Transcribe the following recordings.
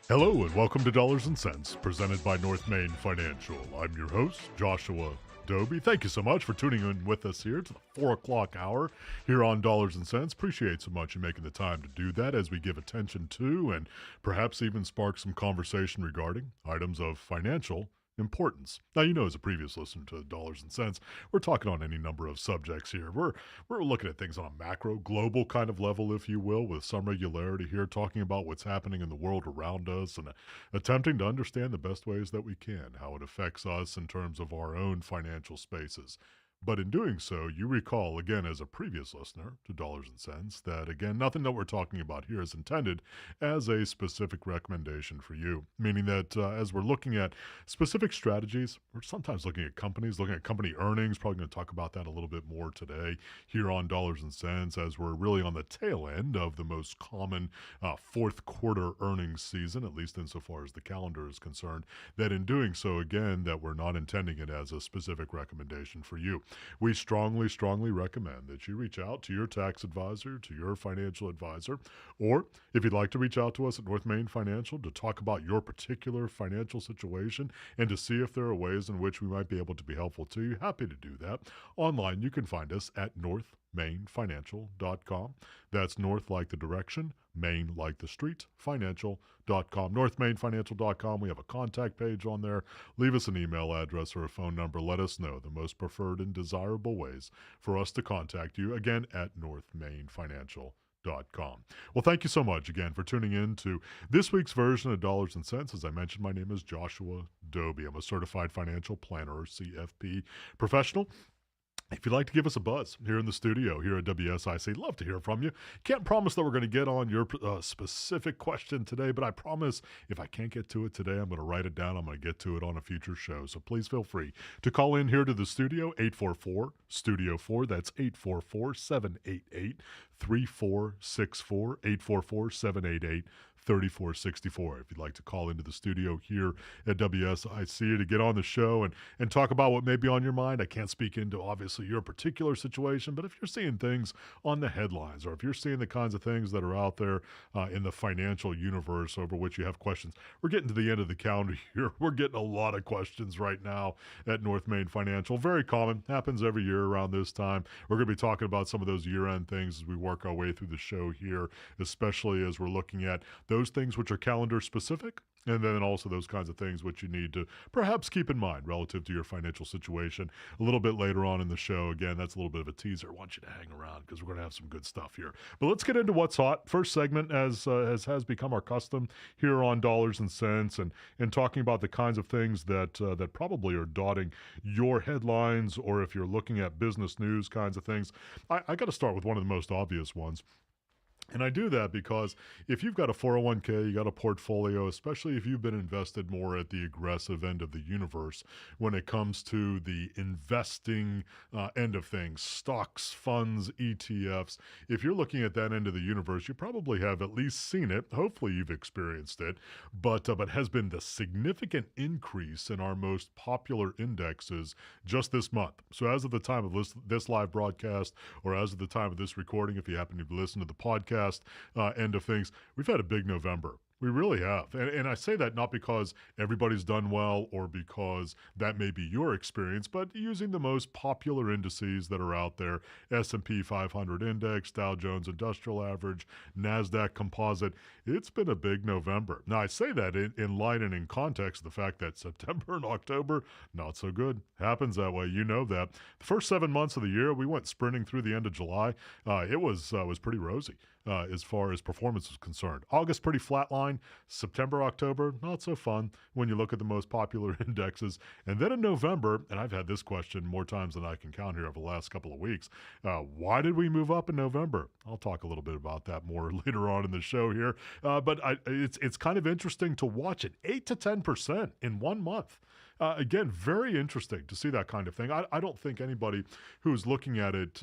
Hello and welcome to Dollars and Cents, presented by North Main Financial. I'm your host, Joshua Dobi. Thank you so much for tuning in with us here to the 4 o'clock hour here on Dollars and Cents. Appreciate so much you making the time to do that as we give attention to and perhaps even spark some conversation regarding items of financial importance. Now, you know, as a previous listener to Dollars and Cents, we're talking on any number of subjects here. We're looking at things on a macro, global kind of level, if you will, with some regularity here, talking about what's happening in the world around us and attempting to understand the best ways that we can, how it affects us in terms of our own financial spaces. But in doing so, you recall, again, as a previous listener to Dollars and Cents, that again, nothing that we're talking about here is intended as a specific recommendation for you. Meaning that as we're looking at specific strategies, we're sometimes looking at companies, looking at company earnings. Probably going to talk about that a little bit more today here on Dollars and Cents, as we're really on the tail end of the most common fourth quarter earnings season, at least insofar as the calendar is concerned. That in doing so, again, that we're not intending it as a specific recommendation for you. We strongly, strongly recommend that you reach out to your tax advisor, to your financial advisor, or if you'd like to reach out to us at North Main Financial to talk about your particular financial situation and to see if there are ways in which we might be able to be helpful to you, happy to do that. Online, you can find us at northmainfinancial.com. That's north like the direction, Main like the street, financial.com. Northmainfinancial.com. We have a contact page on there. Leave us an email address or a phone number. Let us know the most preferred and desirable ways for us to contact you, again, at northmainfinancial.com. Well, thank you so much again for tuning in to this week's version of Dollars and Cents. As I mentioned, my name is Joshua Dobi. I'm a certified financial planner, or CFP professional. If you'd like to give us a buzz here in the studio, here at WSIC, love to hear from you. Can't promise that we're going to get on your specific question today, but I promise if I can't get to it today, I'm going to write it down. I'm going to get to it on a future show. So please feel free to call in here to the studio, 844-STUDIO-4. That's 844-788-3464, 844-788-3464. If you'd like to call into the studio here at WSIC to get on the show and talk about what may be on your mind. I can't speak into, obviously, your particular situation, but if you're seeing things on the headlines or if you're seeing the kinds of things that are out there in the financial universe over which you have questions, we're getting to the end of the calendar here. We're getting a lot of questions right now at North Main Financial. Very common, happens every year around this time. We're going to be talking about some of those year-end things as we work our way through the show here, especially as we're looking at those things which are calendar specific, and then also those kinds of things which you need to perhaps keep in mind relative to your financial situation. A little bit later on in the show, again, that's a little bit of a teaser. I want you to hang around because we're going to have some good stuff here. But let's get into what's hot. First segment, as has become our custom here on Dollars and Cents, and talking about the kinds of things that probably are dotting your headlines, or if you're looking at business news kinds of things. I got to start with one of the most obvious ones. And I do that because if you've got a 401k, you got a portfolio, especially if you've been invested more at the aggressive end of the universe when it comes to the investing end of things, stocks, funds, ETFs. If you're looking at that end of the universe, you probably have at least seen it. Hopefully you've experienced it, but has been the significant increase in our most popular indexes just this month. So as of the time of this live broadcast, or as of the time of this recording, if you happen to listen to the podcast, end of things, we've had a big November. We really have. And I say that not because everybody's done well or because that may be your experience, but using the most popular indices that are out there, S&P 500 Index, Dow Jones Industrial Average, NASDAQ Composite. It's been a big November. Now, I say that in light and in context of the fact that September and October, not so good. Happens that way. You know that. The first 7 months of the year, we went sprinting through the end of July. It was pretty rosy. As far as performance is concerned. August, pretty flatline. September, October, not so fun when you look at the most popular indexes. And then in November, and I've had this question more times than I can count here over the last couple of weeks, why did we move up in November? I'll talk a little bit about that more later on in the show here. But it's kind of interesting to watch it. 8 to 10% in 1 month. Again, very interesting to see that kind of thing. I don't think anybody who's looking at it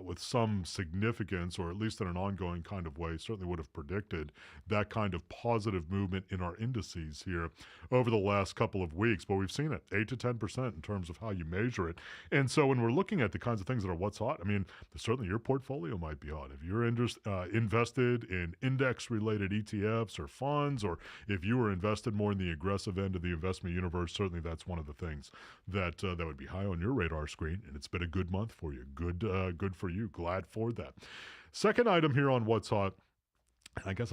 with some significance, or at least in an ongoing kind of way, certainly would have predicted that kind of positive movement in our indices here over the last couple of weeks. But we've seen it 8 to 10% in terms of how you measure it. And so when we're looking at the kinds of things that are what's hot, I mean, certainly your portfolio might be hot. If you're invested in index-related ETFs or funds, or if you were invested more in the aggressive end of the investment universe, certainly that's one of the things that that would be high on your radar screen. And it's been a good month for you. Good for you. Glad for that. Second item here on what's hot. I guess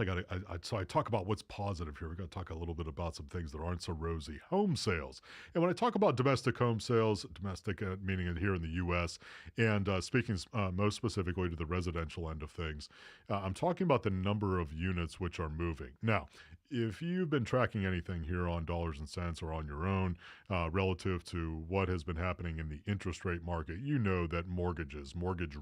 so I talk about what's positive here. We got to talk a little bit about some things that aren't so rosy. Home sales. And when I talk about domestic home sales, domestic meaning here in the U.S., and speaking most specifically to the residential end of things, I'm talking about the number of units which are moving. Now, if you've been tracking anything here on dollars and cents or on your own relative to what has been happening in the interest rate market, you know that mortgage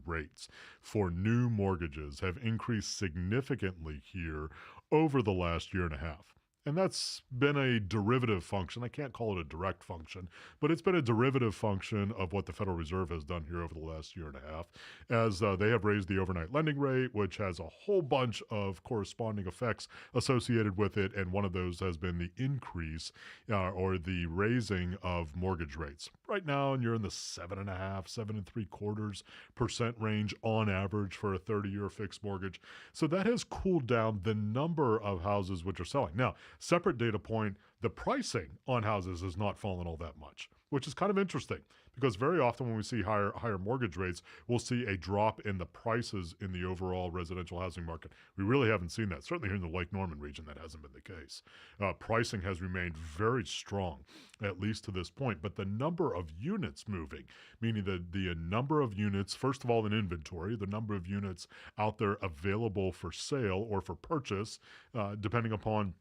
rates for new mortgages have increased significantly here over the last year and a half. And that's been a derivative function. I can't call it a direct function, but it's been a derivative function of what the Federal Reserve has done here over the last year and a half, as they have raised the overnight lending rate, which has a whole bunch of corresponding effects associated with it. And one of those has been the increase or the raising of mortgage rates. Right now, you're in the 7.5%, 7.75% range on average for a 30-year fixed mortgage. So that has cooled down the number of houses which are selling. Now, separate data point, the pricing on houses has not fallen all that much, which is kind of interesting because very often when we see higher mortgage rates, we'll see a drop in the prices in the overall residential housing market. We really haven't seen that. Certainly here in the Lake Norman region, that hasn't been the case. Pricing has remained very strong, at least to this point. But the number of units moving, meaning the number of units, first of all, in inventory, the number of units out there available for sale or for purchase, depending upon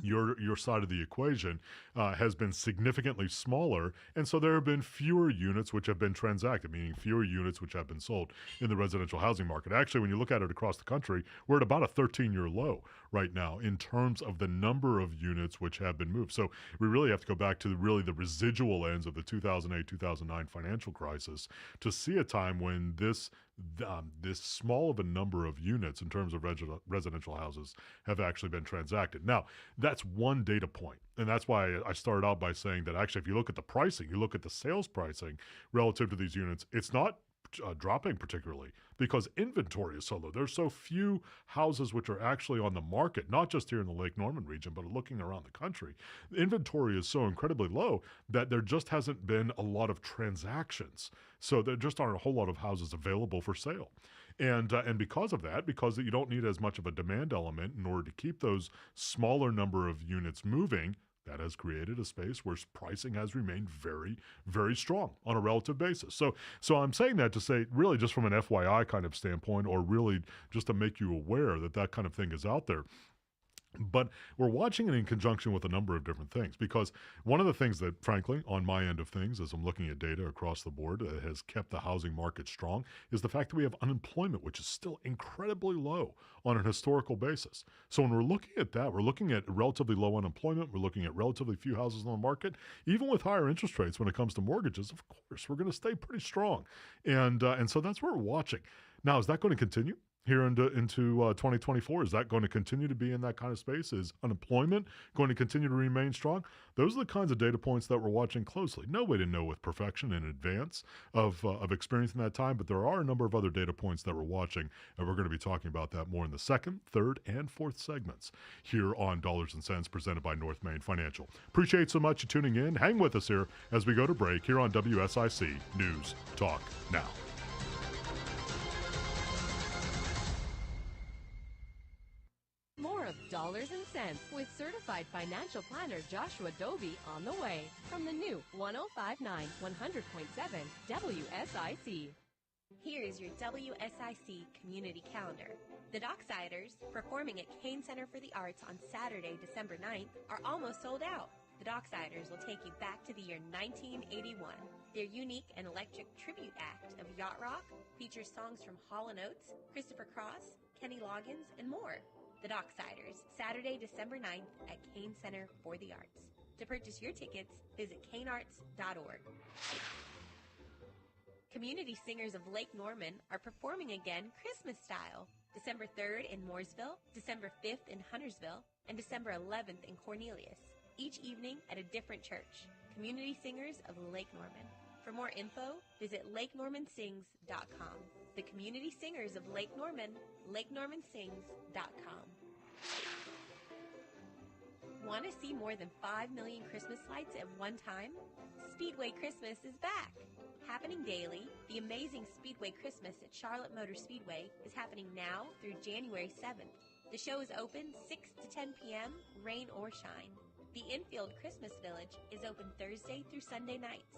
your side of the equation, has been significantly smaller, and so there have been fewer units which have been transacted, meaning fewer units which have been sold in the residential housing market. Actually, when you look at it across the country, we're at about a 13-year low right now in terms of the number of units which have been moved. So we really have to go back to really the residual ends of the 2008-2009 financial crisis to see a time when this small of a number of units in terms of residential houses have actually been transacted. Now, that's one data point. And that's why I started out by saying that actually, if you look at the pricing, you look at the sales pricing relative to these units, it's not dropping particularly because inventory is so low. There's so few houses which are actually on the market, not just here in the Lake Norman region, but looking around the country. The inventory is so incredibly low that there just hasn't been a lot of transactions. So there just aren't a whole lot of houses available for sale. And because of that, because you don't need as much of a demand element in order to keep those smaller number of units moving, that has created a space where pricing has remained very, very strong on a relative basis. So I'm saying that to say, really just from an FYI kind of standpoint, or really just to make you aware that that kind of thing is out there. But we're watching it in conjunction with a number of different things, because one of the things that, frankly, on my end of things, as I'm looking at data across the board, has kept the housing market strong is the fact that we have unemployment, which is still incredibly low on an historical basis. So when we're looking at that, we're looking at relatively low unemployment, we're looking at relatively few houses on the market, even with higher interest rates when it comes to mortgages. Of course, we're going to stay pretty strong. And so that's what we're watching. Now, is that going to continue here into 2024? Is that going to continue to be in that kind of space? Is unemployment going to continue to remain strong? Those are the kinds of data points that we're watching closely. No way to know with perfection in advance of experiencing that time, but there are a number of other data points that we're watching, and we're going to be talking about that more in the second, third, and fourth segments here on Dollars and Cents, presented by North Main Financial. Appreciate so much you tuning in. Hang with us here as we go to break here on WSIC News Talk Now. More of Dollars and Cents with certified financial planner Joshua Dobi on the way from the new 105.9 100.7 WSIC. Here's your WSIC community calendar. The Docksiders, performing at Kane Center for the Arts on Saturday, December 9th, are almost sold out. The Docksiders will take you back to the year 1981. Their unique and electric tribute act of yacht rock features songs from Hall & Oates, Christopher Cross, Kenny Loggins, and more. The Docksiders, Saturday, December 9th at Kane Center for the Arts. To purchase your tickets, visit canearts.org. Community Singers of Lake Norman are performing again Christmas style, December 3rd in Mooresville, December 5th in Huntersville, and December 11th in Cornelius, each evening at a different church. Community Singers of Lake Norman. For more info, visit lakenormansings.com. The Community Singers of Lake Norman, lakenormansings.com. Want to see more than 5 million Christmas lights at one time? Speedway Christmas is back. Happening daily, the amazing Speedway Christmas at Charlotte Motor Speedway is happening now through January 7th. The show is open 6 to 10 p.m., rain or shine. The Infield Christmas Village is open Thursday through Sunday nights.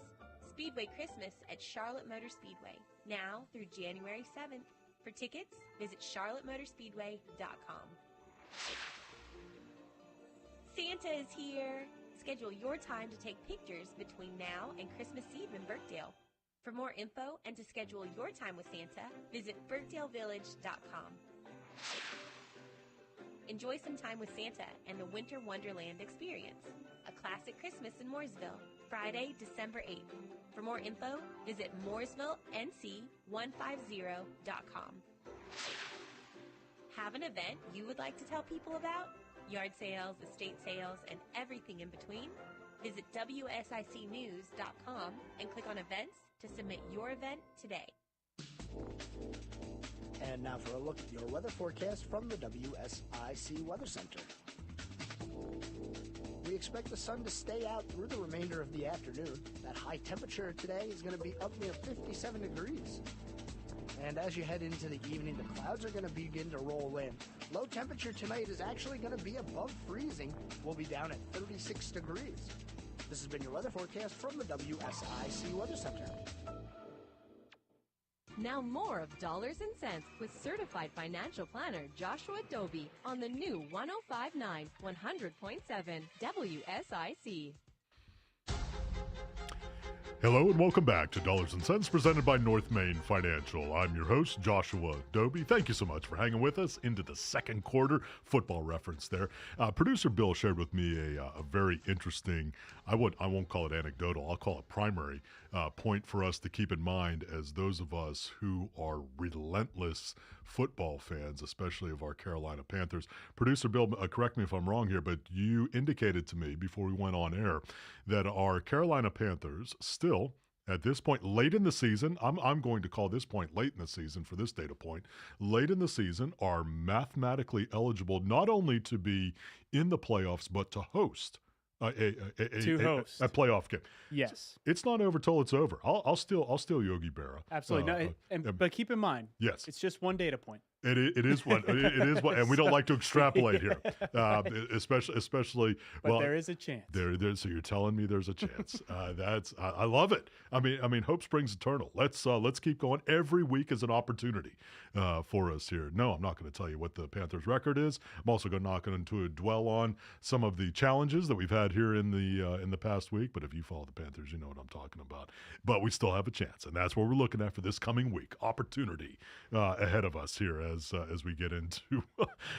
Speedway Christmas at Charlotte Motor Speedway, now through January 7th. For tickets, visit charlottemotorspeedway.com. Santa is here! Schedule your time to take pictures between now and Christmas Eve in Birkdale. For more info and to schedule your time with Santa, visit birkdalevillage.com. Enjoy some time with Santa and the Winter Wonderland experience. A classic Christmas in Mooresville, Friday, December 8th. For more info, visit mooresvillenc150.com. Have an event you would like to tell people about? Yard sales, estate sales, and everything in between? Visit WSICnews.com and click on events to submit your event today. And now for a look at your weather forecast from the WSIC Weather Center. We expect the sun to stay out through the remainder of the afternoon. That high temperature today is going to be up near 57 degrees. And as you head into the evening, the clouds are going to begin to roll in. Low temperature tonight is actually going to be above freezing. We'll be down at 36 degrees. This has been your weather forecast from the WSIC Weather Center. Now more of Dollars and Cents with certified financial planner Joshua Dobi on the new 105.9 100.7 WSIC. Hello and welcome back to Dollars and Cents presented by North Main Financial. I'm your host, Joshua Dobi. Thank you so much for hanging with us into the second quarter. Football reference there. Producer Bill shared with me a very interesting, I won't call it anecdotal, I'll call it primary point for us to keep in mind as those of us who are relentless football fans, especially of our Carolina Panthers. Producer Bill, correct me if I'm wrong here, but you indicated to me before we went on air that our Carolina Panthers still, at this point, late in the season, I'm going to call this point late in the season for this data point, late in the season are mathematically eligible not only to be in the playoffs, but to host a playoff game. Yes. It's not over till it's over. I'll steal Yogi Berra. Absolutely. But keep in mind, yes, it's just one data point. It is what it is what, and we don't like to extrapolate here, especially. But there is a chance. So you're telling me there's a chance. I love it. I mean, hope springs eternal. Let's keep going. Every week is an opportunity for us here. No, I'm not going to tell you what the Panthers' record is. I'm also not going to dwell on some of the challenges that we've had here in the past week. But if you follow the Panthers, you know what I'm talking about. But we still have a chance, and that's what we're looking at for this coming week. Opportunity ahead of us here as we get into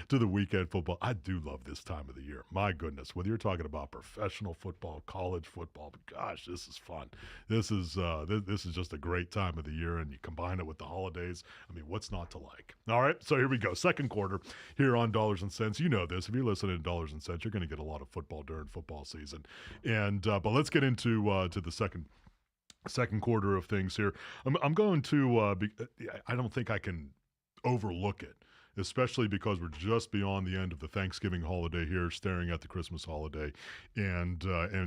to the weekend football. I do love this time of the year. My goodness, whether you're talking about professional football, college football, but gosh, this is fun. This is just a great time of the year, and you combine it with the holidays. I mean, what's not to like? All right, so here we go. Second quarter here on Dollars and Cents. You know this. If you're listening to Dollars and Cents, you're going to get a lot of football during football season. And but let's get into to the second quarter of things here. I'm going to. I don't think I can overlook it, especially because we're just beyond the end of the Thanksgiving holiday here, staring at the Christmas holiday, and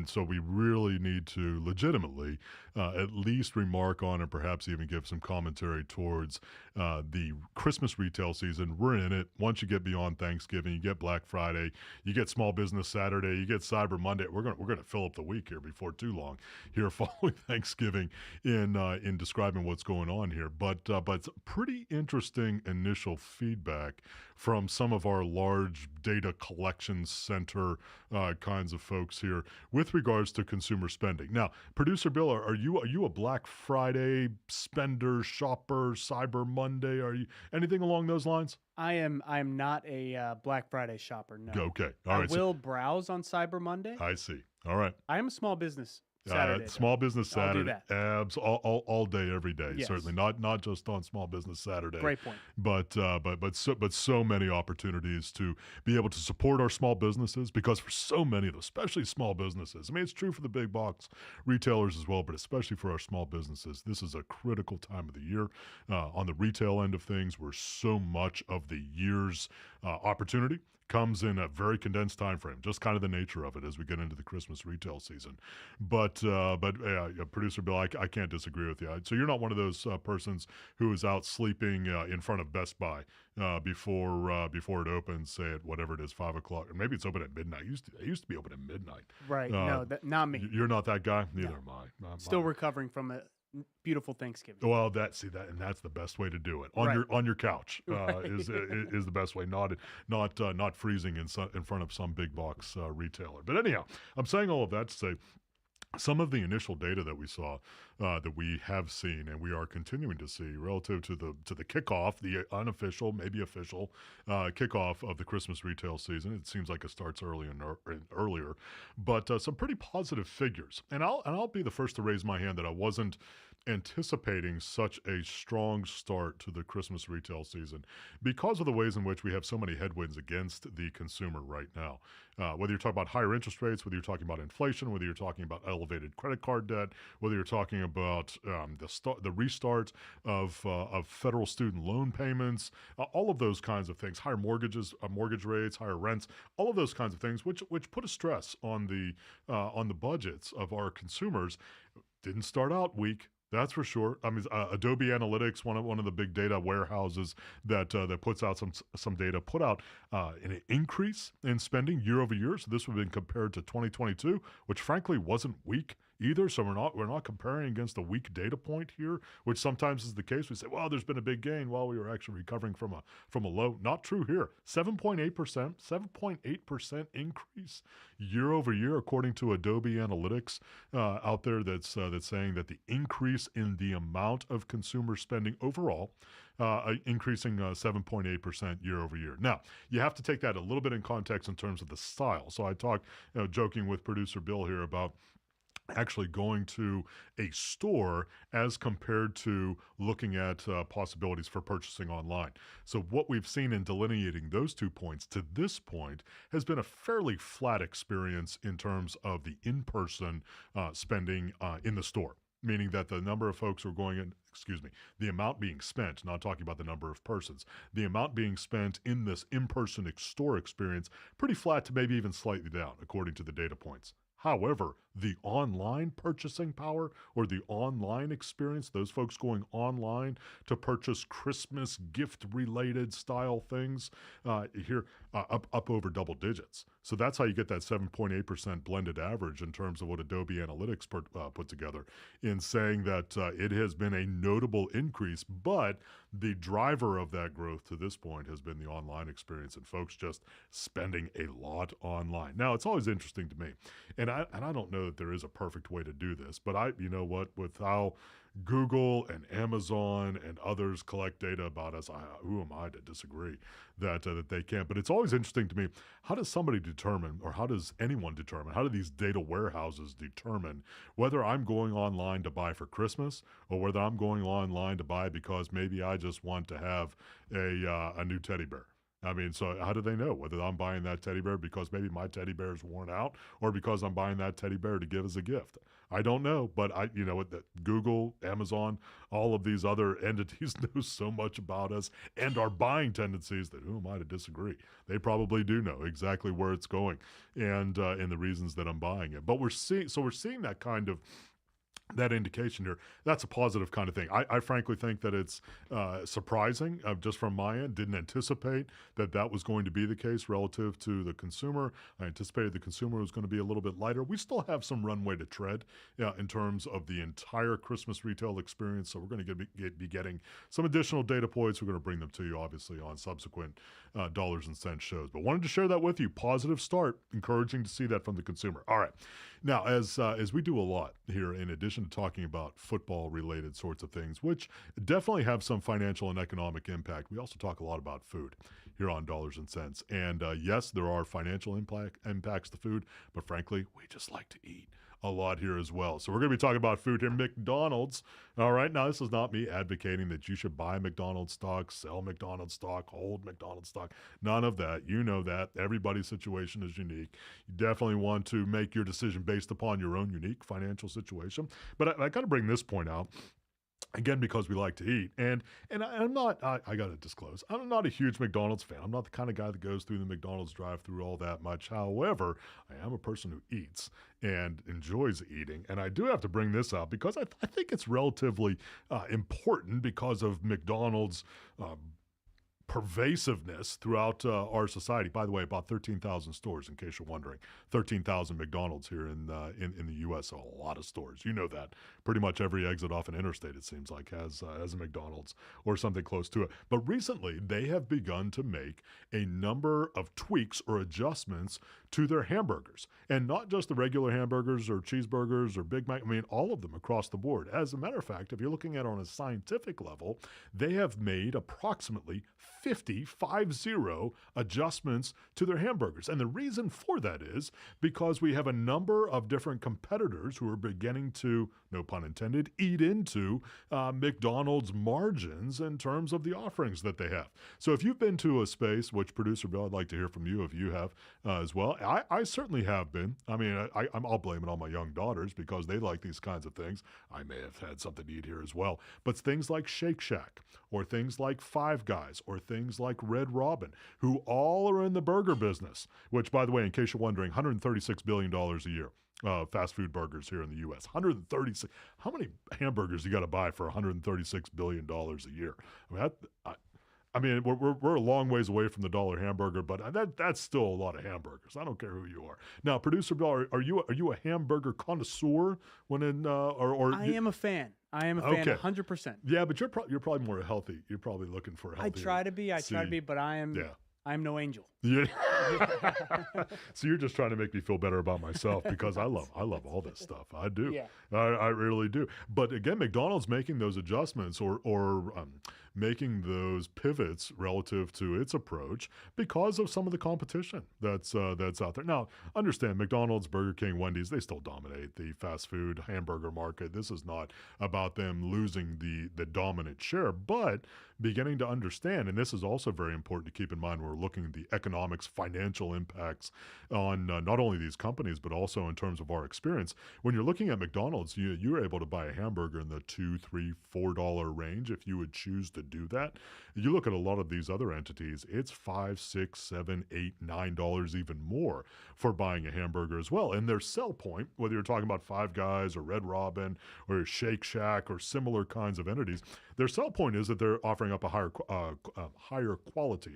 so we really need to legitimately at least remark on and perhaps even give some commentary towards the Christmas retail season. We're in it. Once you get beyond Thanksgiving, you get Black Friday, you get Small Business Saturday, you get Cyber Monday. We're gonna fill up the week here before too long here following Thanksgiving in describing what's going on here. But it's pretty interesting initial feedback feedback from some of our large data collection center kinds of folks here with regards to consumer spending. Now, producer Bill, are you a Black Friday spender, shopper, Cyber Monday? Are you anything along those lines? I am not a Black Friday shopper. No. Okay. All right. I will browse on Cyber Monday. I see. All right. I am a small business Saturday. Small business Saturday, I'll do that. abs all day, every day. Yes. Certainly not just on Small Business Saturday. Great point. But so many opportunities to be able to support our small businesses, because for so many of them, especially small businesses, I mean, it's true for the big box retailers as well, but especially for our small businesses, this is a critical time of the year. On the retail end of things, where so much of the year's opportunity comes in a very condensed time frame, just kind of the nature of it as we get into the Christmas retail season. But producer Bill, I can't disagree with you. So you're not one of those persons who is out sleeping in front of Best Buy before it opens, say at whatever it is, 5 o'clock, or maybe it's open at midnight. It used to be open at midnight. Right. No, not me. You're not that guy. Neither am I. Still recovering from a beautiful Thanksgiving. Well, that's the best way to do it on your couch is the best way. Not freezing in front of some big box retailer. But anyhow, I'm saying all of that to say, some of the initial data that we saw, that we have seen, and we are continuing to see relative to the kickoff, the unofficial, maybe official kickoff of the Christmas retail season. It seems like it starts earlier, but some pretty positive figures. And I'll be the first to raise my hand that I wasn't anticipating such a strong start to the Christmas retail season because of the ways in which we have so many headwinds against the consumer right now. Whether you're talking about higher interest rates, whether you're talking about inflation, whether you're talking about elevated credit card debt, whether you're talking about the restart of federal student loan payments, all of those kinds of things, higher mortgage rates, higher rents, all of those kinds of things, which put a stress on the budgets of our consumers. Didn't start out weak. That's for sure. I mean, Adobe Analytics, one of the big data warehouses that puts out some data, put out an increase in spending year over year. So this would have been compared to 2022, which frankly wasn't weak either. So we're not comparing against a weak data point here, which sometimes is the case. We say, well, there's been a big gain while we were actually recovering from a low. Not true here. 7.8% increase year over year, according to Adobe Analytics out there. That's saying that the increase in the amount of consumer spending overall, increasing 7.8% year over year. Now, you have to take that a little bit in context in terms of the style. So I talked, joking with producer Bill here about actually going to a store as compared to looking at possibilities for purchasing online. So what we've seen in delineating those 2 points to this point has been a fairly flat experience in terms of the in-person spending in the store. Meaning that the number of folks who are going in, the amount being spent, not talking about the number of persons, the amount being spent in this in-person store experience, pretty flat to maybe even slightly down, according to the data points. However, the online purchasing power or the online experience, those folks going online to purchase Christmas gift-related style things here, up over double digits. So that's how you get that 7.8% blended average in terms of what Adobe Analytics put together in saying that it has been a notable increase, but the driver of that growth to this point has been the online experience and folks just spending a lot online. Now, it's always interesting to me, and I don't know that there is a perfect way to do this, but you know what, with how Google and Amazon and others collect data about us, who am I to disagree that they can't? But it's always interesting to me, how does somebody determine, or how does anyone determine, how do these data warehouses determine whether I'm going online to buy for Christmas or whether I'm going online to buy because maybe I just want to have a new teddy bear? I mean, so how do they know whether I'm buying that teddy bear because maybe my teddy bear is worn out or because I'm buying that teddy bear to give as a gift? I don't know, but Google, Amazon, all of these other entities know so much about us and our buying tendencies that who am I to disagree? They probably do know exactly where it's going and the reasons that I'm buying it. But we're seeing that kind of that indication here, that's a positive kind of thing. I frankly think that it's surprising just from my end. Didn't anticipate that that was going to be the case relative to the consumer. I anticipated the consumer was going to be a little bit lighter. We still have some runway to tread in terms of the entire Christmas retail experience. So we're going to be getting some additional data points. We're going to bring them to you, obviously, on subsequent dollars and cents shows. But wanted to share that with you. Positive start. Encouraging to see that from the consumer. All right. Now, as we do a lot here, in addition to talking about football-related sorts of things, which definitely have some financial and economic impact, we also talk a lot about food here on Dollars and Cents. And yes, there are financial impacts to food, but frankly, we just like to eat a lot here as well. So we're going to be talking about food here. McDonald's. All right. Now, this is not me advocating that you should buy McDonald's stock, sell McDonald's stock, hold McDonald's stock. None of that. You know that. Everybody's situation is unique. You definitely want to make your decision based upon your own unique financial situation. But I got to bring this point out. Again, because we like to eat. And I'm not, I got to disclose, I'm not a huge McDonald's fan. I'm not the kind of guy that goes through the McDonald's drive-through all that much. However, I am a person who eats and enjoys eating. And I do have to bring this up because I think it's relatively important because of McDonald's pervasiveness throughout our society. By the way, about 13,000 stores, in case you're wondering. 13,000 McDonald's here in the U.S. So a lot of stores. You know that. Pretty much every exit off an interstate, it seems like, has a McDonald's or something close to it. But recently, they have begun to make a number of tweaks or adjustments to their hamburgers. And not just the regular hamburgers or cheeseburgers or Big Mac. I mean, all of them across the board. As a matter of fact, if you're looking at it on a scientific level, they have made approximately 50 adjustments to their hamburgers. And the reason for that is because we have a number of different competitors who are beginning to, no pun intended, eat into McDonald's margins in terms of the offerings that they have. So if you've been to a space, which producer Bill, I'd like to hear from you if you have as well. I certainly have been. I mean, I'll blame it on my young daughters because they like these kinds of things. I may have had something to eat here as well. But things like Shake Shack or things like Five Guys or things like Red Robin, who all are in the burger business, which, by the way, in case you're wondering, $136 billion a year. Fast food burgers here in the U.S. 136. How many hamburgers you got to buy for $136 billion a year? I mean, we're a long ways away from the dollar hamburger, but that's still a lot of hamburgers. I don't care who you are. Now, producer Bill, are you a hamburger connoisseur? I am a fan. I am a fan, okay. 100%. Yeah, but you're probably more healthy. You're probably looking for healthy. I try to be, but I am. Yeah. I'm no angel. Yeah. So you're just trying to make me feel better about myself because I love all this stuff. I do. Yeah. I really do. But again, McDonald's making those adjustments or making those pivots relative to its approach because of some of the competition that's out there. Now, understand McDonald's, Burger King, Wendy's, they still dominate the fast food hamburger market. This is not about them losing the dominant share, but beginning to understand, and this is also very important to keep in mind when we're looking at the economics, financial impacts on not only these companies, but also in terms of our experience. When you're looking at McDonald's, you're able to buy a hamburger in the $2, $3, $4 range if you would choose to do that. You look at a lot of these other entities, it's $5, $6, $7, $8, $9 even more for buying a hamburger as well. And their sell point, whether you're talking about Five Guys or Red Robin or Shake Shack or similar kinds of entities, their sell point is that they're offering up a higher quality,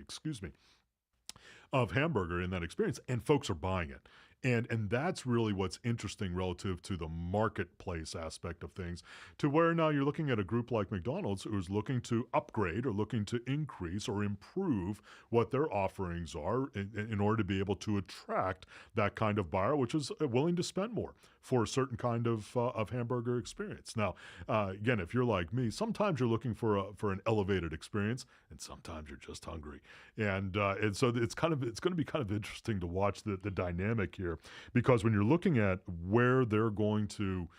of hamburger in that experience, and folks are buying it. And that's really what's interesting relative to the marketplace aspect of things, to where now you're looking at a group like McDonald's who's looking to upgrade or looking to increase or improve what their offerings are in order to be able to attract that kind of buyer, which is willing to spend more for a certain kind of hamburger experience. Now, again, if you're like me, sometimes you're looking for an elevated experience, and sometimes you're just hungry. And so it's going to be kind of interesting to watch the dynamic here, because when you're looking at where they're going to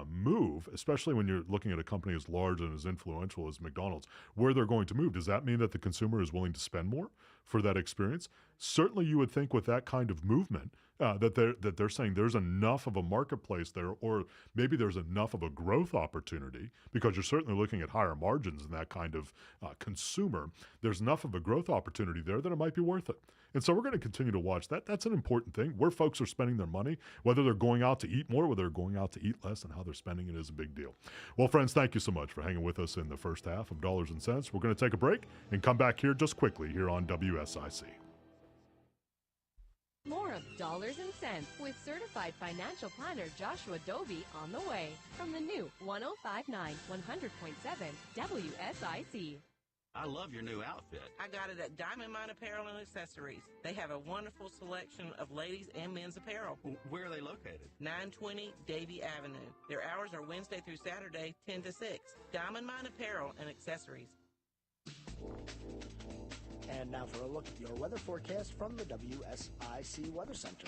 move, especially when you're looking at a company as large and as influential as McDonald's, where they're going to move, does that mean that the consumer is willing to spend more for that experience? certainly you would think with that kind of movement that they're saying there's enough of a marketplace there, or maybe there's enough of a growth opportunity, because you're certainly looking at higher margins in that kind of consumer. There's enough of a growth opportunity there that it might be worth it. And so we're going to continue to watch that. That's an important thing. Where folks are spending their money, whether they're going out to eat more, whether they're going out to eat less, and how they're spending it is a big deal. Well, friends, thank you so much for hanging with us in the first half of Dollars and Cents. We're going to take a break and come back here just quickly here on WSIC. More of Dollars and Cents with certified financial planner Joshua Dobi on the way from the new 1059 100.7 WSIC. I love your new outfit. I got it at Diamond Mine Apparel and Accessories. They have a wonderful selection of ladies and men's apparel. Where are they located? 920 Davie Avenue. Their hours are Wednesday through Saturday, 10 to 6. Diamond Mine Apparel and Accessories. And now for a look at your weather forecast from the WSIC Weather Center.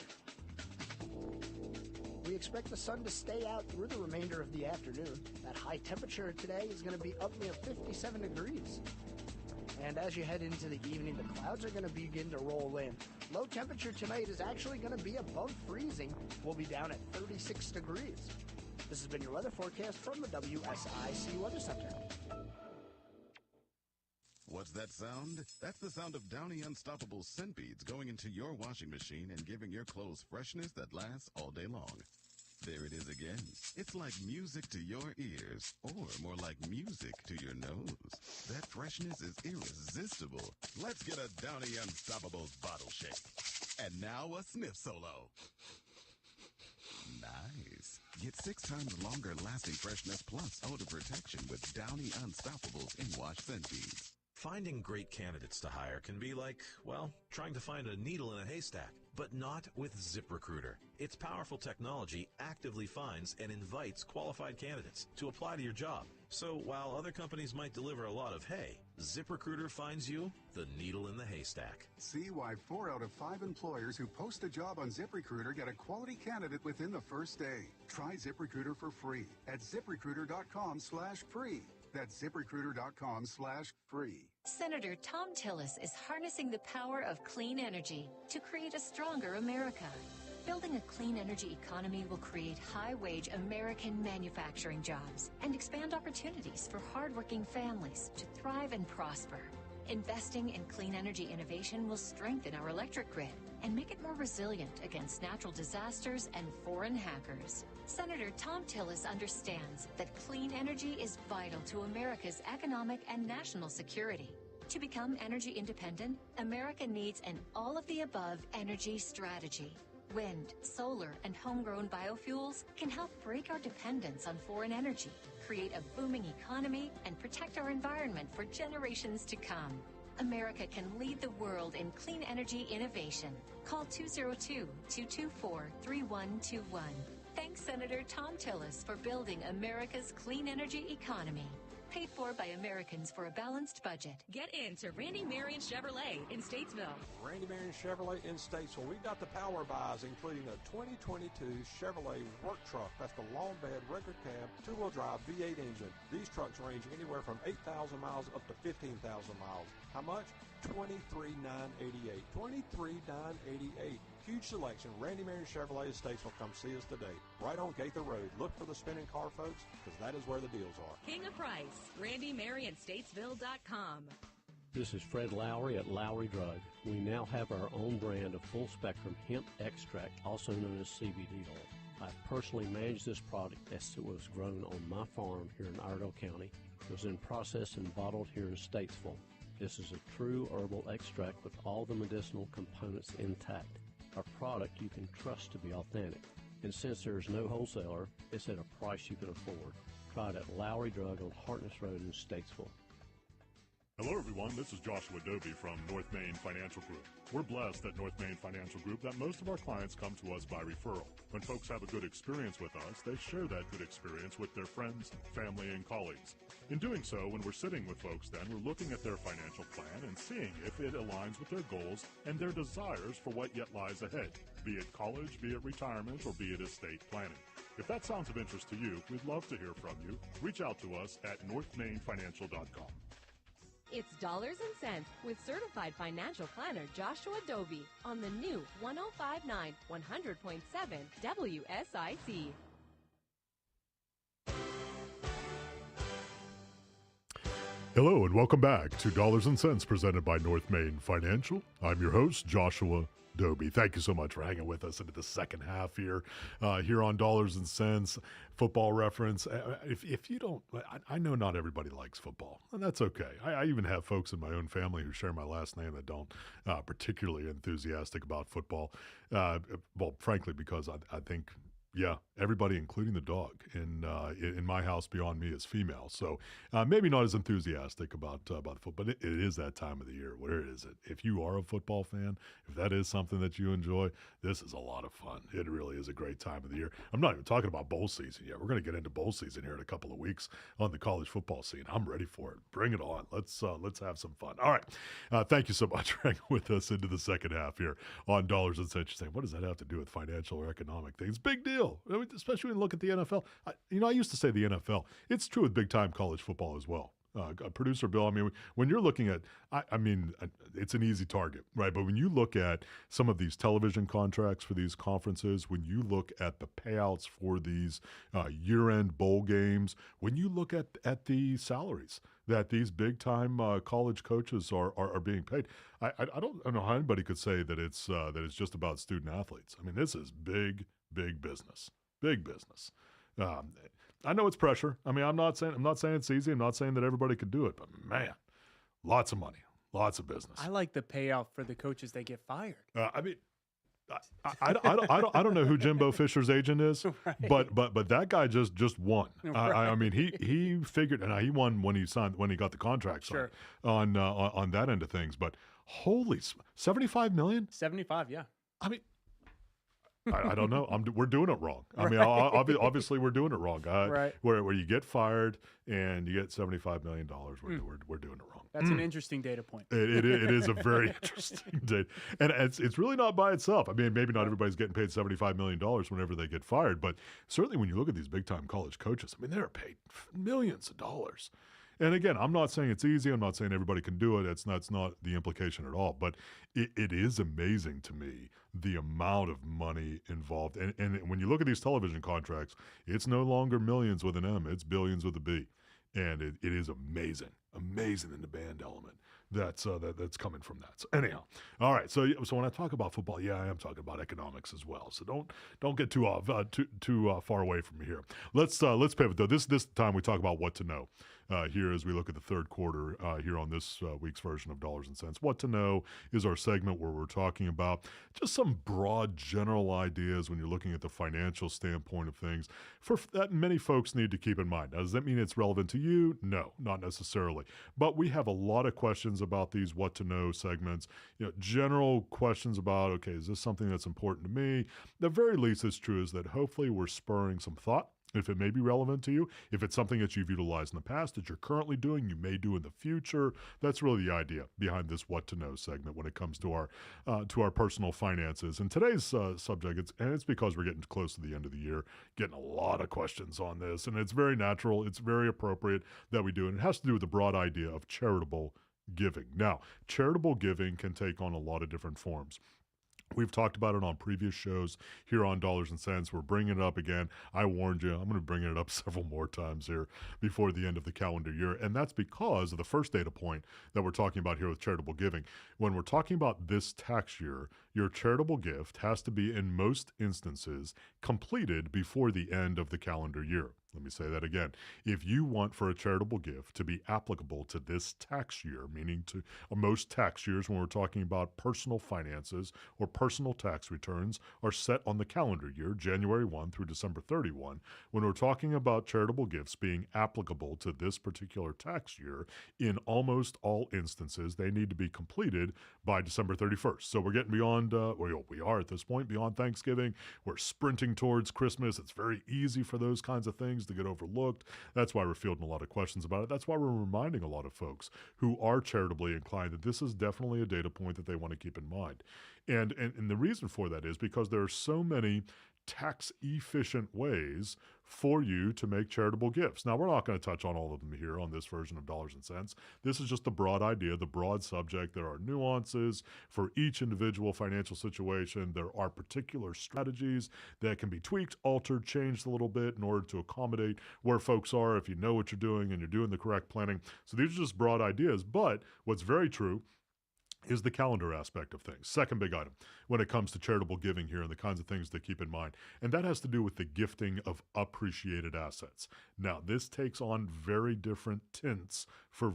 We expect the sun to stay out through the remainder of the afternoon. That high temperature today is going to be up near 57 degrees. And as you head into the evening, the clouds are going to begin to roll in. Low temperature tonight is actually going to be above freezing. We'll be down at 36 degrees. This has been your weather forecast from the WSIC Weather Center. What's that sound? That's the sound of Downy Unstoppable scent beads going into your washing machine and giving your clothes freshness that lasts all day long. There it is again. It's like music to your ears, or more like music to your nose. That freshness is irresistible. Let's get a Downy Unstoppables bottle shake. And now a sniff solo. Nice. Get 6 times longer lasting freshness plus odor protection with Downy Unstoppables in-wash scent beads. Finding great candidates to hire can be like, well, trying to find a needle in a haystack, but not with ZipRecruiter. Its powerful technology actively finds and invites qualified candidates to apply to your job. So while other companies might deliver a lot of hay, ZipRecruiter finds you the needle in the haystack. See why 4 out of 5 employers who post a job on ZipRecruiter get a quality candidate within the first day. Try ZipRecruiter for free at ZipRecruiter.com/free. That's ZipRecruiter.com/free. Senator Tom Tillis is harnessing the power of clean energy to create a stronger America. Building a clean energy economy will create high-wage American manufacturing jobs and expand opportunities for hardworking families to thrive and prosper. Investing in clean energy innovation will strengthen our electric grid and make it more resilient against natural disasters and foreign hackers. Senator Tom Tillis understands that clean energy is vital to America's economic and national security. To become energy independent, America needs an all-of-the-above energy strategy. Wind, solar, and homegrown biofuels can help break our dependence on foreign energy, create a booming economy, and protect our environment for generations to come. America can lead the world in clean energy innovation. Call 202-224-3121. Thanks, Senator Tom Tillis, for building America's clean energy economy. Paid for by Americans for a balanced budget. Get in to Randy Marion Chevrolet in Statesville. Randy Marion Chevrolet in Statesville. We've got the power buys, including a 2022 Chevrolet work truck. That's the long bed, regular cab, two-wheel drive V8 engine. These trucks range anywhere from 8,000 miles up to 15,000 miles. How much? $23,988. $23,988. Huge selection. Randy Marion Chevrolet in Statesville. Come see us today. Right on Gaither Road. Look for the spinning car, folks, because that is where the deals are. King of Price. RandyMarionStatesville.com. This is Fred Lowry at Lowry Drug. We now have our own brand of full-spectrum hemp extract, also known as CBD oil. I personally manage this product as it was grown on my farm here in Iredell County. It was then processed and bottled here in Statesville. This is a true herbal extract with all the medicinal components intact. A product you can trust to be authentic. And since there is no wholesaler, it's at a price you can afford. Try it at Lowry Drug on Hartness Road in Statesville. Hello, everyone. This is Joshua Dobi from North Main Financial Group. We're blessed at North Main Financial Group that most of our clients come to us by referral. When folks have a good experience with us, they share that good experience with their friends, family, and colleagues. In doing so, when we're sitting with folks then, we're looking at their financial plan and seeing if it aligns with their goals and their desires for what yet lies ahead, be it college, be it retirement, or be it estate planning. If that sounds of interest to you, we'd love to hear from you. Reach out to us at northmainfinancial.com. It's dollars and cents with certified financial planner Joshua Dobi on the new 1059 100.7 WSIC. Hello and welcome back to Dollars and Cents presented by North Main Financial. I'm your host, Joshua Dobi. Thank you so much for hanging with us into the second half here on Dollars and Cents Football Reference. If you don't, I know not everybody likes football, and that's okay. I even have folks in my own family who share my last name that don't particularly enthusiastic about football. Well, frankly, because I think, yeah, everybody, including the dog in my house beyond me, is female. So maybe not as enthusiastic about football, but it is that time of the year. Where is it? If you are a football fan, if that is something that you enjoy, this is a lot of fun. It really is a great time of the year. I'm not even talking about bowl season yet. We're going to get into bowl season here in a couple of weeks on the college football scene. I'm ready for it. Bring it on. Let's have some fun. All right. Thank you so much for hanging with us into the second half here on Dollars and Cents. You're saying, what does that have to do with financial or economic things? Big deal. I mean, especially when you look at the NFL. I used to say the NFL. It's true with big-time college football as well. Producer Bill, I mean, when you're looking at, it's an easy target, right? But when you look at some of these television contracts for these conferences, when you look at the payouts for these year-end bowl games, when you look at the salaries that these big-time college coaches are being paid, I don't know how anybody could say that it's just about student athletes. I mean, this is big business. Big business. I know it's pressure. I mean, I'm not saying it's easy. I'm not saying that everybody could do it, but man, lots of money, lots of business. I like the payout for the coaches that get fired. I don't know who Jimbo Fisher's agent is, Right. but that guy just won. Right. I mean, he figured, and he won when he got the contract signed on that end of things. But holy, $75 million? 75, yeah. I mean, I don't know. We're doing it wrong. I mean, obviously we're doing it wrong. Right. Where you get fired and you get $75 million, we're doing it wrong. That's an interesting data point. It is a very interesting data. And it's really not by itself. I mean, maybe not everybody's getting paid $75 million whenever they get fired, but certainly when you look at these big-time college coaches, I mean, they're paid millions of dollars. And again, I'm not saying it's easy. I'm not saying everybody can do it. That's not the implication at all. But it is amazing to me the amount of money involved. And when you look at these television contracts, it's no longer millions with an M. It's billions with a B. And it is amazing in the band element that's coming from that. So anyhow, all right. So when I talk about football, yeah, I am talking about economics as well. So don't get too far away from me here. Let's pivot though. This time we talk about what to know. Here as we look at the third quarter here on this week's version of Dollars and Cents. What to Know is our segment where we're talking about just some broad general ideas when you're looking at the financial standpoint of things that many folks need to keep in mind. Now, does that mean it's relevant to you? No, not necessarily. But we have a lot of questions about these What to Know segments. General questions about, okay, is this something that's important to me? The very least it's true is that hopefully we're spurring some thought. If it may be relevant to you, if it's something that you've utilized in the past, that you're currently doing, you may do in the future. That's really the idea behind this What to Know segment when it comes to our personal finances. And today's subject, it's because we're getting close to the end of the year, getting a lot of questions on this, and it's very natural, it's very appropriate that we do it. And it has to do with the broad idea of charitable giving. Now, charitable giving can take on a lot of different forms. We've talked about it on previous shows here on Dollars and Cents. We're bringing it up again. I warned you, I'm going to bring it up several more times here before the end of the calendar year. And that's because of the first data point that we're talking about here with charitable giving. When we're talking about this tax year, your charitable gift has to be, in most instances, completed before the end of the calendar year. Let me say that again. If you want for a charitable gift to be applicable to this tax year, meaning to most tax years when we're talking about personal finances or personal tax returns are set on the calendar year, January 1 through December 31. When we're talking about charitable gifts being applicable to this particular tax year, in almost all instances, they need to be completed by December 31st. So we're getting beyond, we are at this point, beyond Thanksgiving. We're sprinting towards Christmas. It's very easy for those kinds of things to get overlooked. That's why we're fielding a lot of questions about it. That's why we're reminding a lot of folks who are charitably inclined that this is definitely a data point that they want to keep in mind. And the reason for that is because there are so many tax efficient ways for you to make charitable gifts. Now, we're not going to touch on all of them here on this version of Dollars and Cents. This is just the broad idea, the broad subject. There are nuances for each individual financial situation. There are particular strategies that can be tweaked, altered, changed a little bit in order to accommodate where folks are if you know what you're doing and you're doing the correct planning. So these are just broad ideas, but what's very true is the calendar aspect of things. Second big item when it comes to charitable giving here and the kinds of things to keep in mind. And that has to do with the gifting of appreciated assets. Now, this takes on very different tints for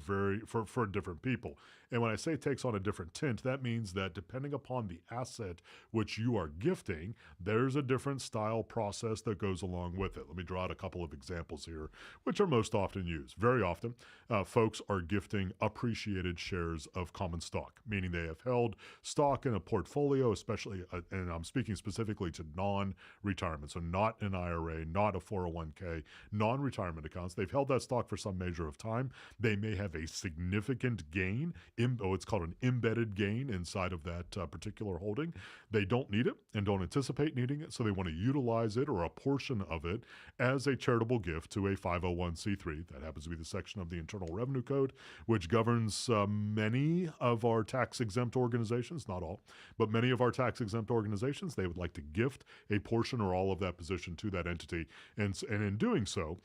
different people. And when I say it takes on a different tint, that means that depending upon the asset which you are gifting, there's a different style process that goes along with it. Let me draw out a couple of examples here, which are most often used. Very often, folks are gifting appreciated shares of common stock, meaning they have held stock in a portfolio, especially, and I'm speaking specifically to non-retirement, so not an IRA, not a 401k, non-retirement accounts. They've held that stock for some measure of time. They may have a significant gain, it's called an embedded gain inside of that particular holding. They don't need it and don't anticipate needing it, so they want to utilize it or a portion of it as a charitable gift to a 501c3. That happens to be the section of the Internal Revenue Code, which governs many of our tax-exempt organizations, not all, but many of our tax-exempt organizations. They would like to gift a portion or all of that position to that entity, and in doing so,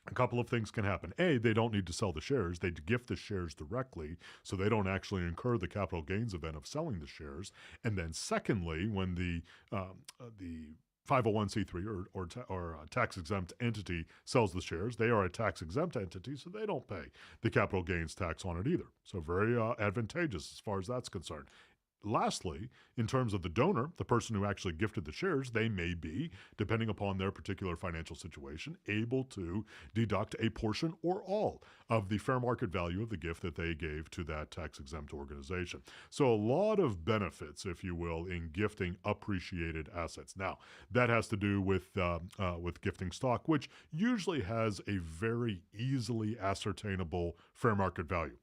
a couple of things can happen. A, they don't need to sell the shares. They gift the shares directly, so they don't actually incur the capital gains event of selling the shares. And then secondly, when the 501c3 or a tax-exempt entity sells the shares, they are a tax-exempt entity, so they don't pay the capital gains tax on it either. So very advantageous as far as that's concerned. Lastly, in terms of the donor, the person who actually gifted the shares, they may be, depending upon their particular financial situation, able to deduct a portion or all of the fair market value of the gift that they gave to that tax-exempt organization. So a lot of benefits, if you will, in gifting appreciated assets. Now, that has to do with gifting stock, which usually has a very easily ascertainable fair market value.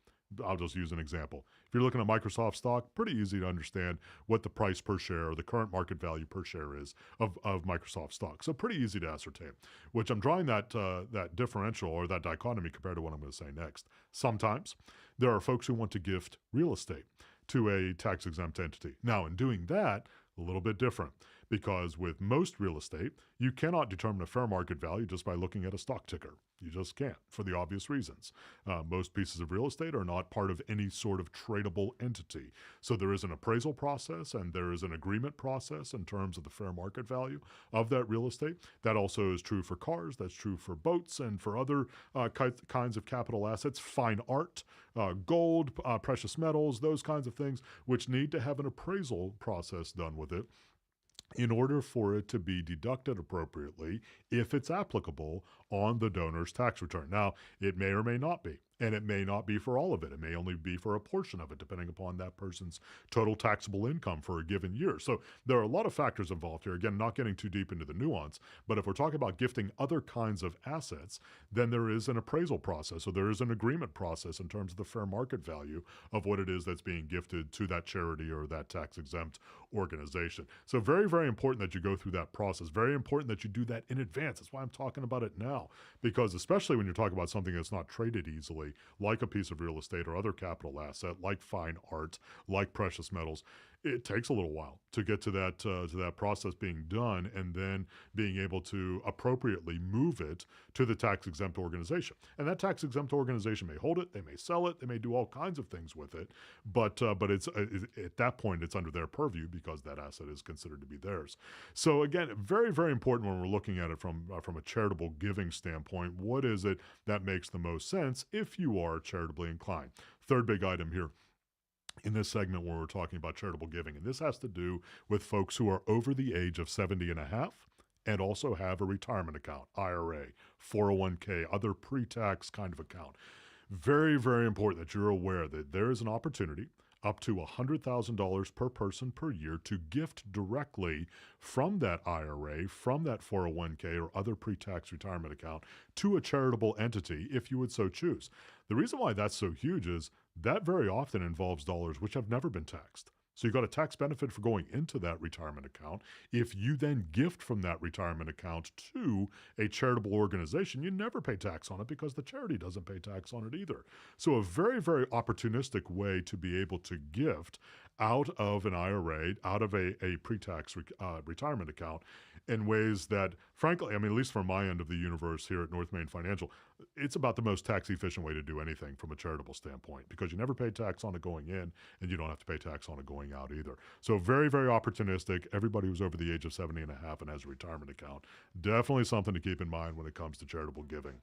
I'll just use an example. If you're looking at Microsoft stock, pretty easy to understand what the price per share or the current market value per share is of Microsoft stock. So pretty easy to ascertain, which I'm drawing that differential or that dichotomy compared to what I'm going to say next. Sometimes there are folks who want to gift real estate to a tax-exempt entity. Now, in doing that, a little bit different, because with most real estate, you cannot determine a fair market value just by looking at a stock ticker. You just can't, for the obvious reasons. Most pieces of real estate are not part of any sort of tradable entity. So there is an appraisal process and there is an agreement process in terms of the fair market value of that real estate. That also is true for cars. That's true for boats and for other kinds of capital assets, fine art, gold, precious metals, those kinds of things, which need to have an appraisal process done with it in order for it to be deducted appropriately, if it's applicable, on the donor's tax return. Now, it may or may not be, and it may not be for all of it. It may only be for a portion of it, depending upon that person's total taxable income for a given year. So there are a lot of factors involved here. Again, not getting too deep into the nuance, but if we're talking about gifting other kinds of assets, then there is an appraisal process, so there is an agreement process in terms of the fair market value of what it is that's being gifted to that charity or that tax-exempt organization. So very, very important that you go through that process. Very important that you do that in advance. That's why I'm talking about it now, because especially when you're talking about something that's not traded easily, like a piece of real estate or other capital asset, like fine art, like precious metals, it takes a little while to get to that process being done and then being able to appropriately move it to the tax-exempt organization. And that tax-exempt organization may hold it, they may sell it, they may do all kinds of things with it, but it's at that point it's under their purview because that asset is considered to be theirs. So again, very, very important when we're looking at it from a charitable giving standpoint. What is it that makes the most sense if you are charitably inclined? Third big item here in this segment where we're talking about charitable giving, and this has to do with folks who are over the age of 70 and a half and also have a retirement account, IRA, 401k, other pre-tax kind of account. Very, very important that you're aware that there is an opportunity up to $100,000 per person per year to gift directly from that IRA, from that 401k or other pre-tax retirement account to a charitable entity if you would so choose. The reason why that's so huge is that very often involves dollars which have never been taxed. So you got a tax benefit for going into that retirement account. If you then gift from that retirement account to a charitable organization, you never pay tax on it because the charity doesn't pay tax on it either. So a very, very opportunistic way to be able to gift out of an IRA, out of a pre-tax retirement account in ways that, frankly, I mean, at least from my end of the universe here at North Main Financial, it's about the most tax efficient way to do anything from a charitable standpoint because you never pay tax on it going in and you don't have to pay tax on it going out either. So very, very opportunistic. Everybody who's over the age of 70 and a half and has a retirement account, definitely something to keep in mind when it comes to charitable giving.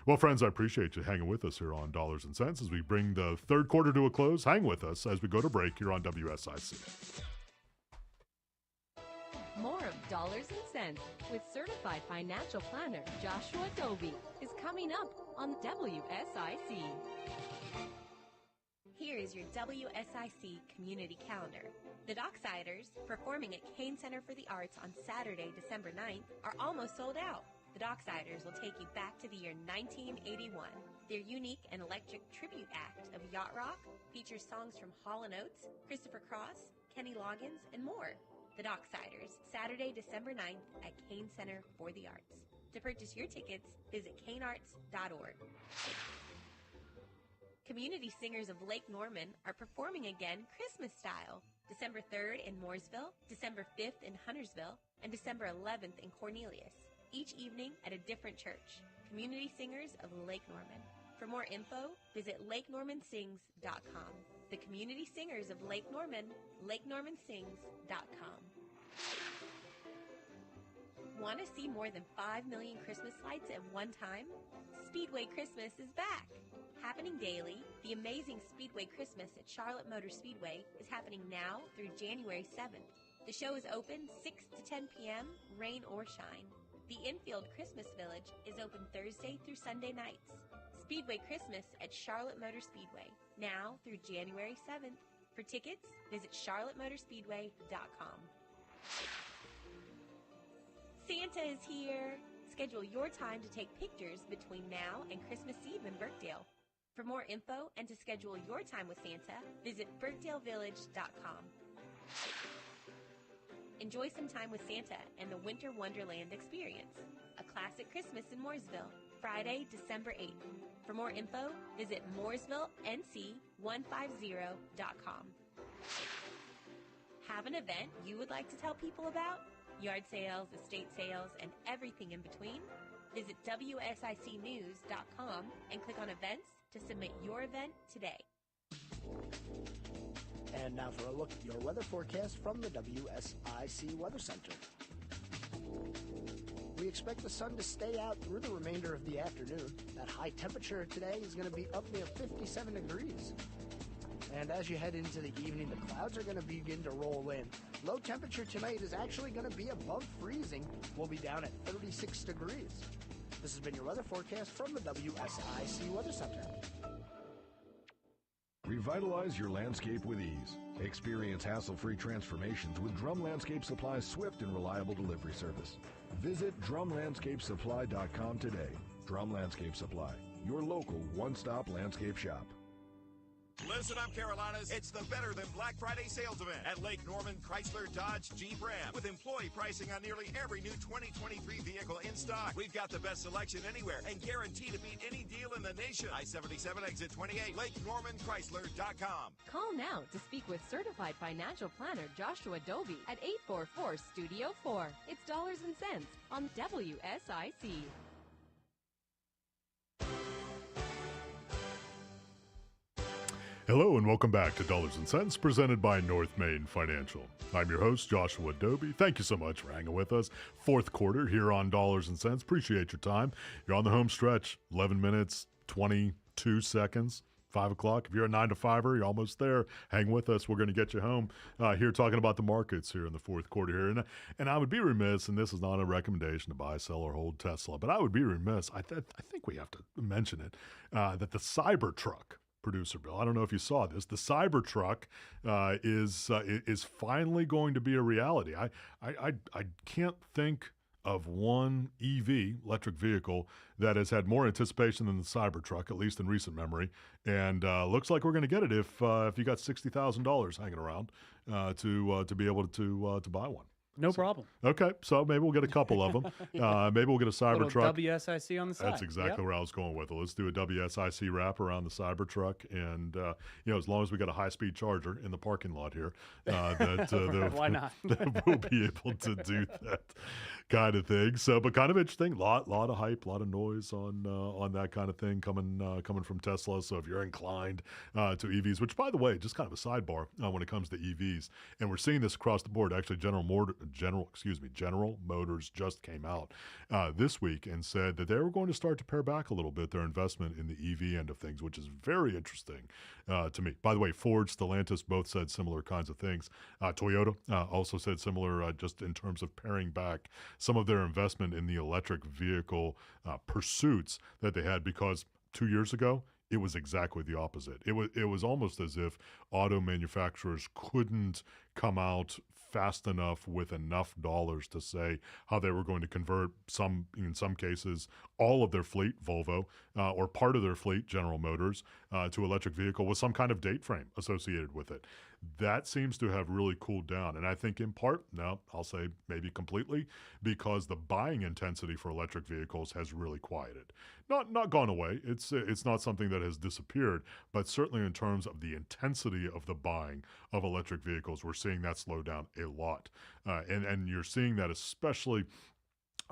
Well, friends, I appreciate you hanging with us here on Dollars and Cents as we bring the third quarter to a close. Hang with us as we go to break here on WSIC. More of Dollars and Cents with certified financial planner Joshua Dobi is coming up on WSIC. Here is your WSIC community calendar. The Docksiders, performing at Kane Center for the Arts on Saturday, December 9th, are almost sold out. The Docksiders will take you back to the year 1981. Their unique and electric tribute act of yacht rock features songs from Hall & Oates, Christopher Cross, Kenny Loggins, and more. The Docksiders, Saturday, December 9th at Kane Center for the Arts. To purchase your tickets, visit kanearts.org. Community Singers of Lake Norman are performing again Christmas style, December 3rd in Mooresville, December 5th in Huntersville, and December 11th in Cornelius, each evening at a different church. Community Singers of Lake Norman. For more info, visit lakenormansings.com. The Community Singers of Lake Norman, lakenormansings.com. Want to see more than 5 million Christmas lights at one time? Speedway Christmas is back. Happening daily, the amazing Speedway Christmas at Charlotte Motor Speedway is happening now through January 7th. The show is open 6 to 10 p.m., rain or shine. The Infield Christmas Village is open Thursday through Sunday nights. Speedway Christmas at Charlotte Motor Speedway, now through January 7th. For tickets, visit charlottemotorspeedway.com. Santa is here! Schedule your time to take pictures between now and Christmas Eve in Birkdale. For more info and to schedule your time with Santa, visit birkdalevillage.com. Enjoy some time with Santa and the Winter Wonderland experience, a classic Christmas in Mooresville, Friday, December 8th. For more info, visit mooresvillenc150.com. Have an event you would like to tell people about? Yard sales, estate sales, and everything in between? Visit WSICnews.com and click on events to submit your event today. And now for a look at your weather forecast from the WSIC Weather Center. We expect the sun to stay out through the remainder of the afternoon. That high temperature today is going to be up near 57 degrees. And as you head into the evening, the clouds are going to begin to roll in. Low temperature tonight is actually going to be above freezing. We'll be down at 36 degrees. This has been your weather forecast from the WSIC Weather Center. Revitalize your landscape with ease. Experience hassle-free transformations with Drum Landscape Supply's swift and reliable delivery service. Visit drumlandscapesupply.com today. Drum Landscape Supply, your local one-stop landscape shop. Listen up, Carolinas. It's the Better Than Black Friday sales event at Lake Norman Chrysler Dodge Jeep Ram with employee pricing on nearly every new 2023 vehicle in stock. We've got the best selection anywhere and guarantee to beat any deal in the nation. I-77 exit 28, LakeNormanChrysler.com. Call now to speak with certified financial planner Joshua Dobi at 844 Studio 4. It's Dollars and Cents on WSIC. Hello and welcome back to Dollars and Cents, presented by North Main Financial. I'm your host, Joshua Dobi. Thank you so much for hanging with us. Fourth quarter here on Dollars and Cents. Appreciate your time. You're on the home stretch, 11 minutes, 22 seconds, 5 o'clock. If you're a 9 to 5er, you're almost there. Hang with us. We're going to get you home here talking about the markets here in the fourth quarter here. And I would be remiss, and this is not a recommendation to buy, sell, or hold Tesla, but I would be remiss, I think we have to mention it, that the Cybertruck producer bill. I don't know if you saw this. The Cybertruck is finally going to be a reality. I can't think of one EV, electric vehicle, that has had more anticipation than the Cybertruck, at least in recent memory. And looks like we're going to get it if you got $60,000 hanging around to be able to buy one. No problem. Okay, so maybe we'll get a couple of them. Maybe we'll get a Cybertruck. Little WSIC on the side. That's exactly where I was going with it. Let's do a WSIC wrap around the Cybertruck, and as long as we got a high-speed charger in the parking lot here, why not? we'll be able to do that kind of thing. So, but kind of interesting. Lot of hype, lot of noise on that kind of thing coming from Tesla. So if you're inclined to EVs, which by the way, just kind of a sidebar when it comes to EVs, and we're seeing this across the board. Actually, General Motors just came out this week and said that they were going to start to pare back a little bit their investment in the EV end of things, which is very interesting to me. By the way, Ford, Stellantis both said similar kinds of things. Toyota also said similar, just in terms of paring back some of their investment in the electric vehicle pursuits that they had, because 2 years ago, it was exactly the opposite. It was almost as if auto manufacturers couldn't come out fast enough with enough dollars to say how they were going to convert in some cases, all of their fleet, Volvo, or part of their fleet, General Motors, to electric vehicle with some kind of date frame associated with it. That seems to have really cooled down. And I think in part, now I'll say maybe completely, because the buying intensity for electric vehicles has really quieted. Not gone away. It's not something that has disappeared, but certainly in terms of the intensity of the buying of electric vehicles, we're seeing that slow down a lot. And you're seeing that especially,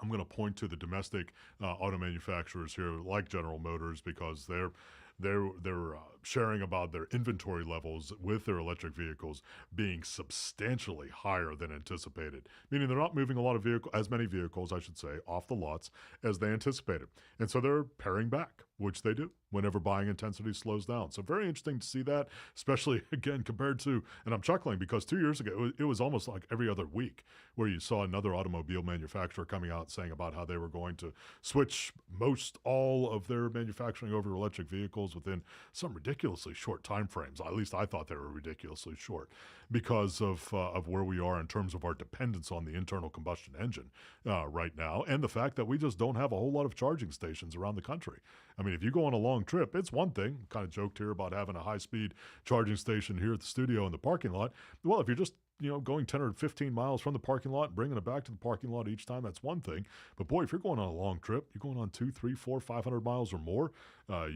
I'm going to point to the domestic auto manufacturers here like General Motors, because they're sharing about their inventory levels with their electric vehicles being substantially higher than anticipated, meaning they're not moving as many vehicles, I should say, off the lots as they anticipated. And so they're paring back, which they do whenever buying intensity slows down. So very interesting to see that, especially, again, compared to, and I'm chuckling because 2 years ago, it was almost like every other week where you saw another automobile manufacturer coming out saying about how they were going to switch most all of their manufacturing over to electric vehicles within some ridiculously short time frames. At least I thought they were ridiculously short because of where we are in terms of our dependence on the internal combustion engine right now, and the fact that we just don't have a whole lot of charging stations around the country. I mean, if you go on a long trip, it's one thing. Kind of joked here about having a high-speed charging station here at the studio in the parking lot. Well, if you're just going 10 or 15 miles from the parking lot and bringing it back to the parking lot each time, that's one thing. But boy, if you're going on a long trip, you're going on 2, 3, 4, 500 miles or more,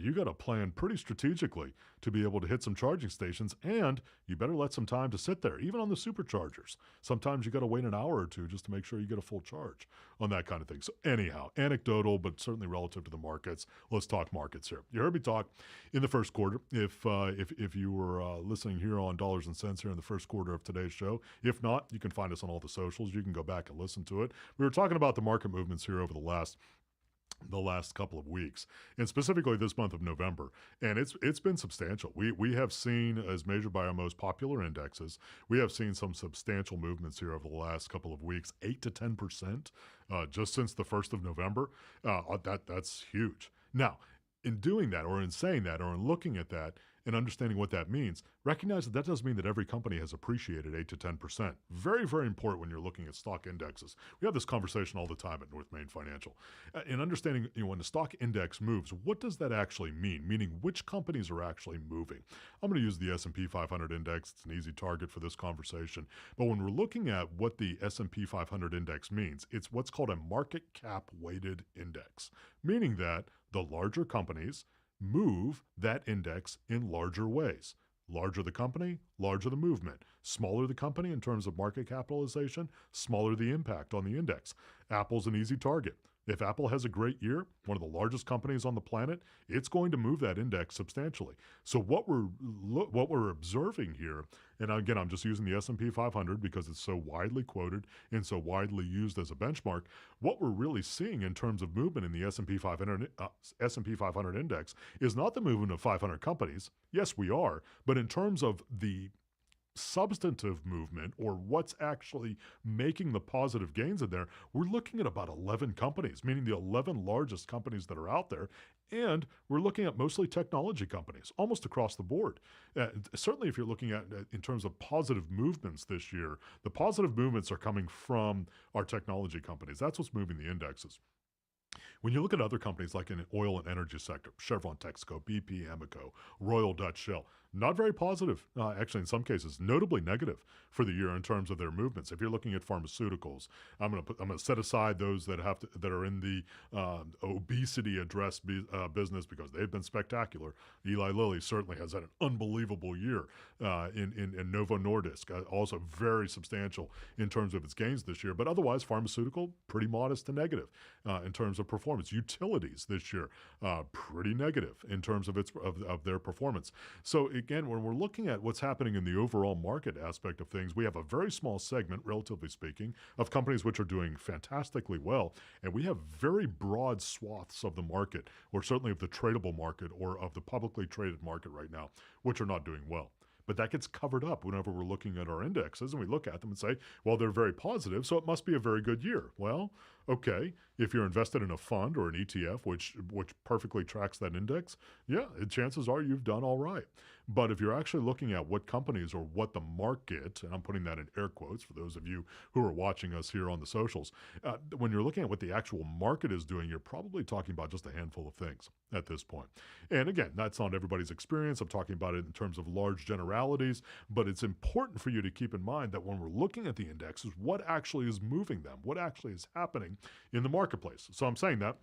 you got to plan pretty strategically to be able to hit some charging stations, and you better let some time to sit there, even on the superchargers. Sometimes you got to wait an hour or two just to make sure you get a full charge on that kind of thing. So anyhow, anecdotal, but certainly relative to the markets. Let's talk markets here. You heard me talk in the first quarter. If you were listening here on Dollars and Cents here in the first quarter of today's show, if not, you can find us on all the socials. You can go back and listen to it. We were talking about the market movements here over the last couple of weeks, and specifically this month of November, and it's been substantial. We have seen, as measured by our most popular indexes, we have seen some substantial movements here over the last couple of weeks, 8 to 10%, just since the 1st of November. That's huge. Now, in doing that, or in saying that, or in looking at that, and understanding what that means, recognize that doesn't mean that every company has appreciated 8 to 10%. Very, very important when you're looking at stock indexes. We have this conversation all the time at North Main Financial. In understanding, when the stock index moves, what does that actually mean? Meaning, which companies are actually moving? I'm going to use the S&P 500 index. It's an easy target for this conversation. But when we're looking at what the S&P 500 index means, it's what's called a market cap weighted index, meaning that the larger companies move that index in larger ways. Larger the company, larger the movement. Smaller the company in terms of market capitalization, smaller the impact on the index. Apple's an easy target. If Apple has a great year, one of the largest companies on the planet, it's going to move that index substantially. So what we're observing here, and again, I'm just using the S&P 500 because it's so widely quoted and so widely used as a benchmark. What we're really seeing in terms of movement in the S&P 500 index is not the movement of 500 companies. Yes, we are, but in terms of the substantive movement or what's actually making the positive gains in there, we're looking at about 11 companies, meaning the 11 largest companies that are out there. And we're looking at mostly technology companies, almost across the board. Certainly, if you're looking at in terms of positive movements this year, the positive movements are coming from our technology companies. That's what's moving the indexes. When you look at other companies like in the oil and energy sector, Chevron, Texaco, BP, Amoco, Royal Dutch Shell, not very positive. Actually, in some cases, notably negative for the year in terms of their movements. If you're looking at pharmaceuticals, I'm going to set aside those that are in the obesity address business because they've been spectacular. Eli Lilly certainly has had an unbelievable year in Novo Nordisk, also very substantial in terms of its gains this year. But otherwise, pharmaceutical pretty modest to negative in terms of performance. Utilities this year pretty negative in terms of of their performance. So again, when we're looking at what's happening in the overall market aspect of things, we have a very small segment, relatively speaking, of companies which are doing fantastically well, and we have very broad swaths of the market, or certainly of the tradable market or of the publicly traded market right now, which are not doing well. But that gets covered up whenever we're looking at our indexes and we look at them and say, well, they're very positive, so it must be a very good year. Well, okay, if you're invested in a fund or an ETF, which perfectly tracks that index, yeah, chances are you've done all right. But if you're actually looking at what companies or what the market, and I'm putting that in air quotes for those of you who are watching us here on the socials, when you're looking at what the actual market is doing, you're probably talking about just a handful of things at this point. And again, that's not everybody's experience. I'm talking about it in terms of large generalities, but it's important for you to keep in mind that when we're looking at the indexes, what actually is moving them, what actually is happening in the marketplace. So I'm saying that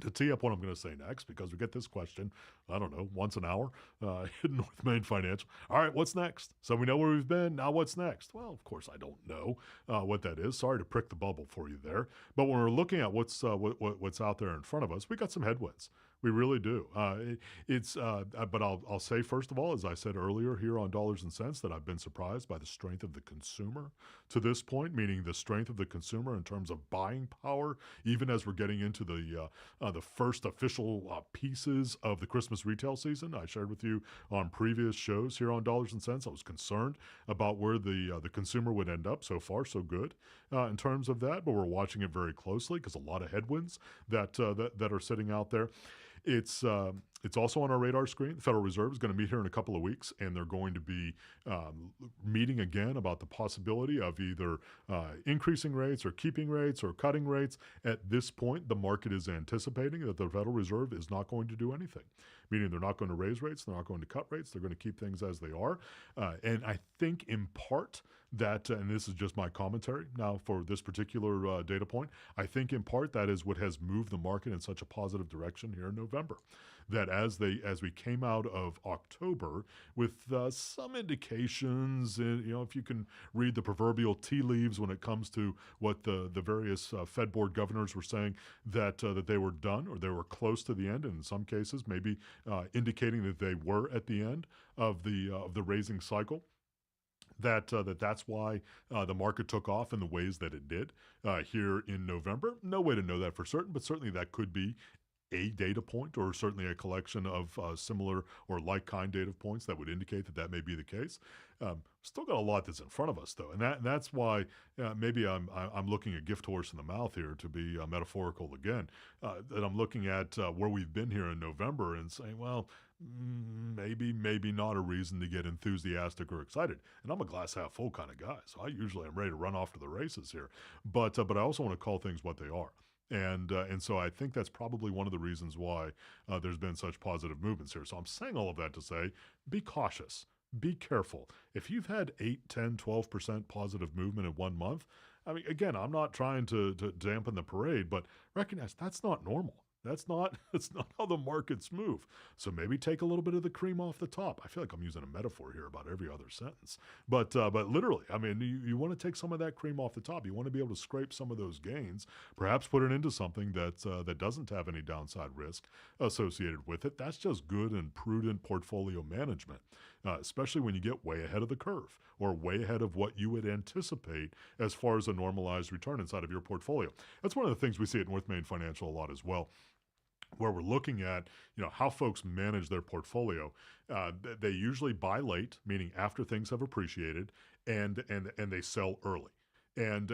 to tee up what I'm going to say next, because we get this question, I don't know, once an hour in North Main Financial. All right, what's next? So we know where we've been. Now what's next? Well, of course, I don't know what that is. Sorry to prick the bubble for you there. But when we're looking at what's out there in front of us, we got some headwinds. We really do. But I'll say, first of all, as I said earlier here on Dollars and Cents, that I've been surprised by the strength of the consumer to this point, meaning the strength of the consumer in terms of buying power, even as we're getting into the first official pieces of the Christmas retail season. I shared with you on previous shows here on Dollars and Cents. I was concerned about where the consumer would end up. So far, so good in terms of that, but we're watching it very closely because a lot of headwinds that are sitting out there. It's also on our radar screen. The Federal Reserve is going to meet here in a couple of weeks, and they're going to be meeting again about the possibility of either increasing rates or keeping rates or cutting rates. At this point, the market is anticipating that the Federal Reserve is not going to do anything, meaning they're not going to raise rates, they're not going to cut rates, they're going to keep things as they are. And I think in part that, and this is just my commentary now for this particular data point, I think in part that is what has moved the market in such a positive direction here in November. That as we came out of October with some indications, if you can read the proverbial tea leaves when it comes to what the various Fed board governors were saying, that they were done or they were close to the end, and in some cases maybe indicating that they were at the end of the raising cycle. That's why the market took off in the ways that it did here in November. No way to know that for certain, but certainly that could be a data point, or certainly a collection of similar or like-kind data points that would indicate that may be the case. Still got a lot that's in front of us, though, and that's why maybe I'm looking a gift horse in the mouth here, to be metaphorical again. That I'm looking at where we've been here in November and saying, well, maybe not a reason to get enthusiastic or excited. And I'm a glass half full kind of guy, so I usually am ready to run off to the races here. But I also want to call things what they are. And so I think that's probably one of the reasons why there's been such positive movements here. So I'm saying all of that to say, be cautious, be careful. If you've had 8, 10, 12% positive movement in 1 month, I mean, again, I'm not trying to dampen the parade, but recognize that's not normal. That's not how the markets move. So maybe take a little bit of the cream off the top. I feel like I'm using a metaphor here about every other sentence. But literally, I mean, you want to take some of that cream off the top. You want to be able to scrape some of those gains, perhaps put it into something that doesn't have any downside risk associated with it. That's just good and prudent portfolio management, especially when you get way ahead of the curve or way ahead of what you would anticipate as far as a normalized return inside of your portfolio. That's one of the things we see at North Main Financial a lot as well. where we're looking at, how folks manage their portfolio. They usually buy late, meaning after things have appreciated, and they sell early. And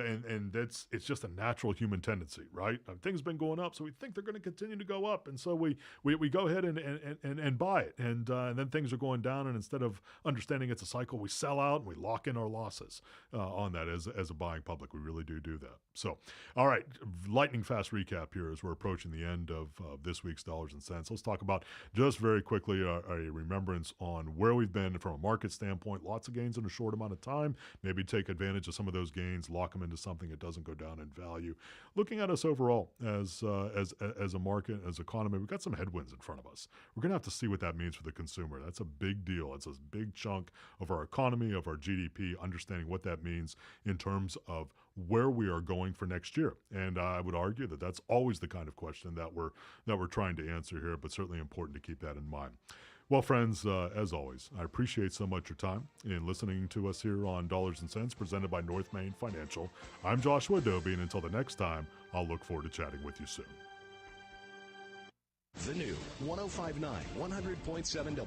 it's just a natural human tendency, right? Things have been going up, so we think they're going to continue to go up, and so we go ahead and buy it, and then things are going down, and instead of understanding it's a cycle, we sell out and we lock in our losses on that as a buying public. We really do that. So, all right, lightning fast recap here as we're approaching the end of this week's Dollars and Cents. Let's talk about just very quickly a remembrance on where we've been from a market standpoint. Lots of gains in a short amount of time. Maybe take advantage of some of those gains, lock them into something that doesn't go down in value. Looking at us overall as a market, as economy, we've got some headwinds in front of us. We're going to have to see what that means for the consumer. That's a big deal. It's a big chunk of our economy, of our GDP, understanding what that means in terms of where we are going for next year. And I would argue that that's always the kind of question that we're trying to answer here, but certainly important to keep that in mind. Well, friends, as always, I appreciate so much your time in listening to us here on Dollars and Cents, presented by North Main Financial. I'm Joshua Dobi, and until the next time, I'll look forward to chatting with you soon. The new 105.9, 100.7 W.